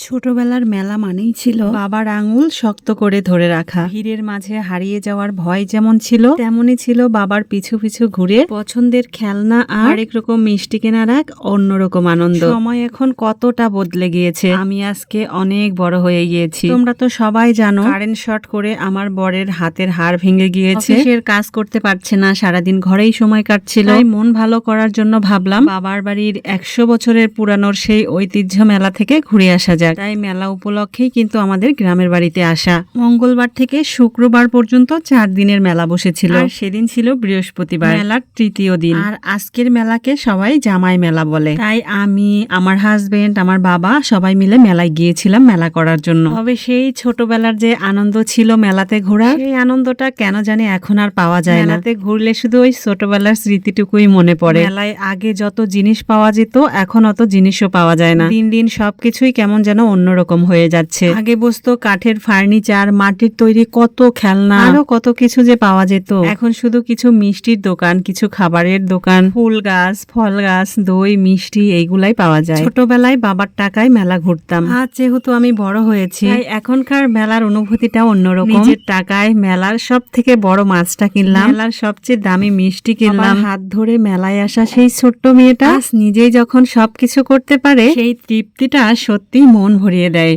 ছোটবেলার মেলা মানেই ছিল বাবার আঙুল শক্ত করে ধরে রাখা। ভিড়ের মাঝে হারিয়ে যাওয়ার ভয় যেমন ছিল, তেমনই ছিল বাবার পিছু পিছু ঘুরে পছন্দের খেলনা আর এক রকম মিষ্টি কেনার এক অন্যরকম আনন্দ। সময় এখন কতটা বদলে গিয়েছে। আমি আজকে অনেক বড় হয়ে গিয়েছি। তোমরা তো সবাই জানো, কারেন্ট শর্ট করে আমার বরের হাতের হাড় ভেঙে গিয়েছে। অফিসের কাজ করতে পারছে না, সারাদিন ঘরেই সময় কাটছিল। তাই মন ভালো করার জন্য ভাবলাম বাবার বাড়ির 100 বছরের পুরানোর সেই ঐতিহ্য মেলা থেকে ঘুরে আসা যাক। তাই মেলা উপলক্ষেই কিন্তু আমাদের গ্রামের বাড়িতে আসা। মঙ্গলবার থেকে শুক্রবার পর্যন্ত 4 দিনের মেলা বসেছিল। আর সেদিন ছিল বৃহস্পতিবার, মেলার তৃতীয় দিন। আর আজকের মেলাকে সবাই জামাই মেলা বলে। তাই আমি, আমার হাজবেন্ড, আমার বাবা সবাই মিলে মেলায় গিয়েছিলাম মেলা করার জন্য। তবে সেই ছোটবেলার যে আনন্দ ছিল মেলাতে ঘোরা, সেই আনন্দটা কেন জানি এখন আর পাওয়া যায় না। মেলাতে ঘুরলে শুধু ওই ছোটবেলার স্মৃতিটুকুই মনে পড়ে। মেলায় আগে যত জিনিস পাওয়া যেত এখন অত জিনিসও পাওয়া যায় না। দিন দিন সবকিছুই কেমন যেন অন্যরকম হয়ে যাচ্ছে। আগে বসতো কাঠের ফার্নিচার, মাটির তৈরি কত খেলনা, আরো কত কিছু যে পাওয়া যেত। এখন শুধু কিছু মিষ্টির দোকান, কিছু খাবারের দোকান, ফুল গাছ, ফল গাছ, দই, মিষ্টি এইগুলাই পাওয়া যায়। ছোটবেলায় বাবার টাকায় মেলা ঘুরতাম। আজ যেহেতু আমি বড় হয়েছি, তাই এখনকার মেলার অনুভূতিটা অন্যরকম। নিজের টাকায় মেলার সব থেকে বড় মাছটা কিনলাম, মেলার সবচেয়ে দামি মিষ্টি কিনলাম। হাত ধরে মেলায় আসা সেই ছোট্ট মেয়েটা নিজেই যখন সবকিছু করতে পারে, সেই তৃপ্তিটা সত্যি মন ভরিয়ে দেয়।